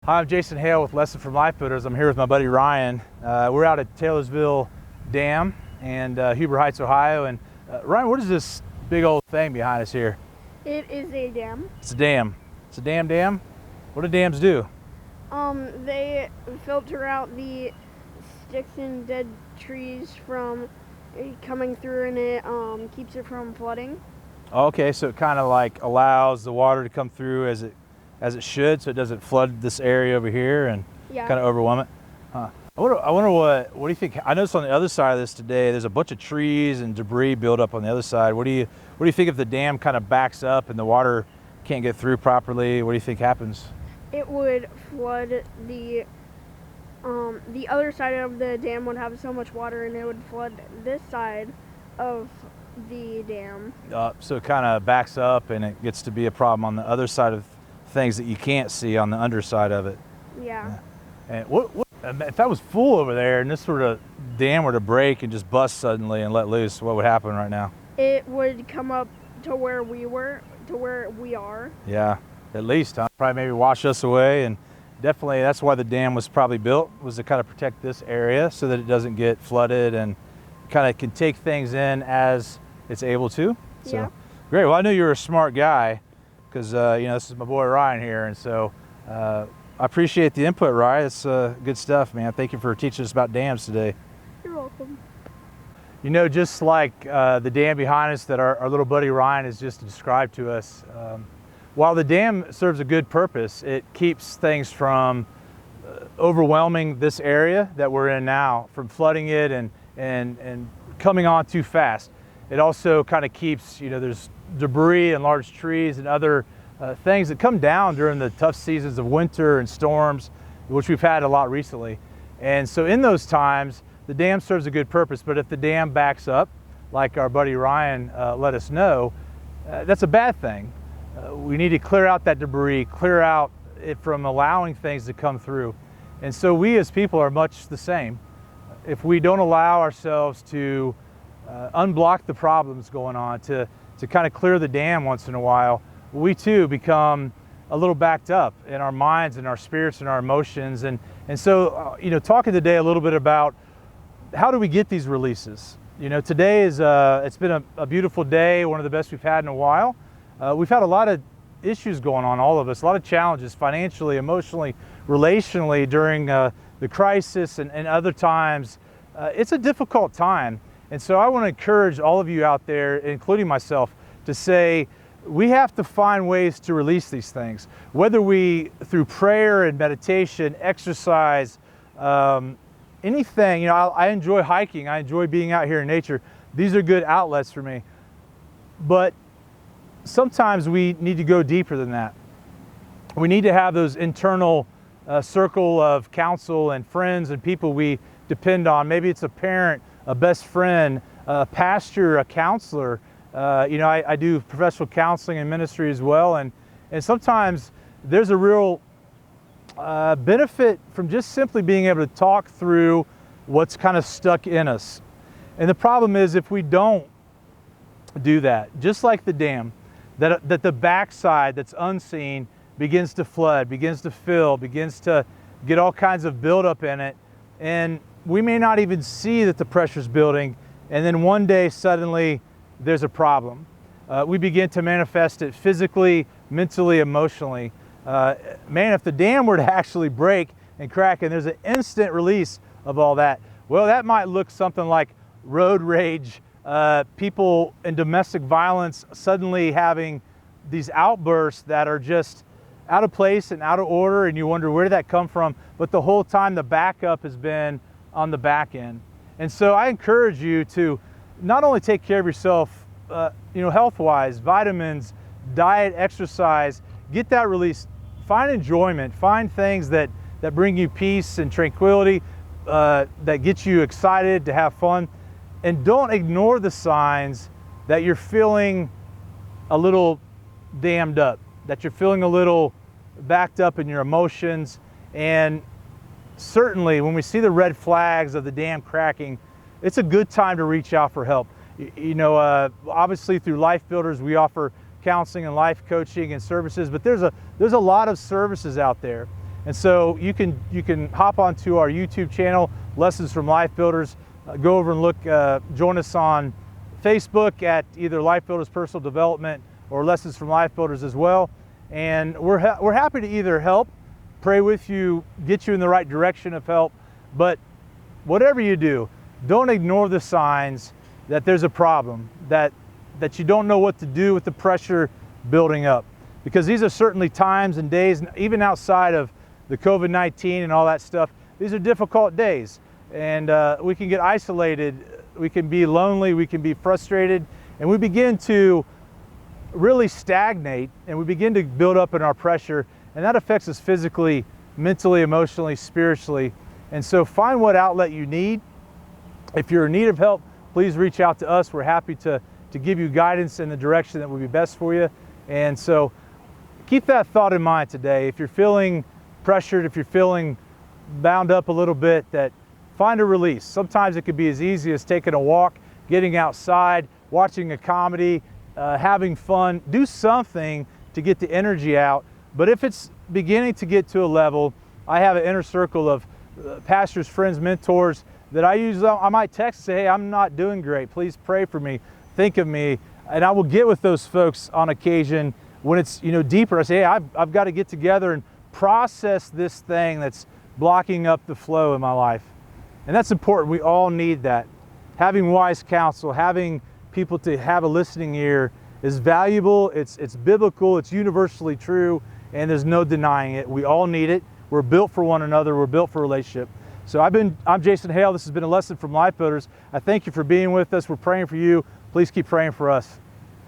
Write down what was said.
Hi, I'm Jason Hale with Lesson from Lifeboaters. I'm here with my buddy Ryan. We're out at Taylorsville Dam and Huber Heights, Ohio. And Ryan, what is this big old thing behind us here? It is a dam. It's a dam. It's a dam. What do dams do? They filter out the sticks and dead trees from coming through, and it keeps it from flooding. Okay, so it kind of like allows the water to come through as it should, so it doesn't flood this area over here and kind of overwhelm it. I wonder what do you think? I noticed on the other side of this today, there's a bunch of trees and debris built up on the other side. What do you think if the dam kind of backs up and the water can't get through properly? What do you think happens? It would flood the other side of the dam would have so much water, and it would flood this side of the dam. So it kind of backs up and it gets to be a problem on the other side of things that you can't see on the underside of it. Yeah. And what if that was full over there and this sort of dam were to break and just bust suddenly and let loose, what would happen right now? It would come up to where we are. Yeah, at least, huh? Probably maybe wash us away, and definitely that's why the dam was probably built, was to kind of protect this area so that it doesn't get flooded and kind of can take things in as it's able to. So, yeah. Great. Well, I knew you were a smart guy because this is my boy Ryan here, and so I appreciate the input, Ryan. It's good stuff, man. Thank you for teaching us about dams today. You're welcome. You know, just like the dam behind us that our little buddy Ryan has just described to us, while the dam serves a good purpose, it keeps things from overwhelming this area that we're in now, from flooding it and coming on too fast. It also kind of keeps, there's debris and large trees and other things that come down during the tough seasons of winter and storms, which we've had a lot recently. And so in those times, the dam serves a good purpose, but if the dam backs up, like our buddy Ryan let us know, that's a bad thing. We need to clear out that debris, clear out it from allowing things to come through. And so we as people are much the same. If we don't allow ourselves to unblock the problems going on, to kind of clear the dam once in a while, we too become a little backed up in our minds and our spirits and our emotions. And so, talking today a little bit about how do we get these releases? Today is, it's been a beautiful day, one of the best we've had in a while. We've had a lot of issues going on, all of us, a lot of challenges financially, emotionally, relationally during the crisis and other times. It's a difficult time. And so I want to encourage all of you out there, including myself, to say we have to find ways to release these things, whether we, through prayer and meditation, exercise, anything. I enjoy hiking. I enjoy being out here in nature. These are good outlets for me. But sometimes we need to go deeper than that. We need to have those internal circle of counsel and friends and people we depend on. Maybe it's a parent, a best friend, a pastor, a counselor. I do professional counseling and ministry as well, and sometimes there's a real benefit from just simply being able to talk through what's kind of stuck in us. And the problem is, if we don't do that, just like the dam, that the backside that's unseen begins to flood, begins to fill, begins to get all kinds of buildup in it, and we may not even see that the pressure's building, and then one day suddenly there's a problem. We begin to manifest it physically, mentally, emotionally. Man, if the dam were to actually break and crack and there's an instant release of all that, well, that might look something like road rage, people in domestic violence suddenly having these outbursts that are just out of place and out of order, and you wonder, where did that come from? But the whole time the backup has been on the back end. And so I encourage you to not only take care of yourself, health-wise, vitamins, diet, exercise, get that release, find enjoyment, find things that bring you peace and tranquility, that get you excited to have fun, and don't ignore the signs that you're feeling a little dammed up, that you're feeling a little backed up in your emotions. And certainly when we see the red flags of the dam cracking, it's a good time to reach out for help. Obviously through Life Builders, we offer counseling and life coaching and services, but there's a lot of services out there. And so you can hop onto our YouTube channel, Lessons from Life Builders. Go over and look, join us on Facebook at either Life Builders Personal Development or Lessons from Life Builders as well. And we're happy to either help, pray with you, get you in the right direction of help. But whatever you do, don't ignore the signs that there's a problem, that you don't know what to do with the pressure building up. Because these are certainly times and days, even outside of the COVID-19 and all that stuff, these are difficult days. And we can get isolated, we can be lonely, we can be frustrated, and we begin to really stagnate, and we begin to build up in our pressure, and that affects us physically, mentally, emotionally, spiritually. And so find what outlet you need. If you're in need of help, please reach out to us. We're happy to give you guidance in the direction that would be best for you. And so keep that thought in mind today. If you're feeling pressured, if you're feeling bound up a little bit, that find a release. Sometimes it could be as easy as taking a walk, getting outside, watching a comedy, having fun. Do something to get the energy out. But if it's beginning to get to a level, I have an inner circle of pastors, friends, mentors that I might text and say, hey, I'm not doing great. Please pray for me. Think of me. And I will get with those folks on occasion when it's deeper. I say, hey, I've got to get together and process this thing that's blocking up the flow in my life. And that's important. We all need that. Having wise counsel, having people to have a listening ear is valuable. It's biblical. It's universally true. And there's no denying it. We all need it. We're built for one another. We're built for relationship. So I'm Jason Hale. This has been a lesson from Life Builders. I thank you for being with us. We're praying for you. Please keep praying for us.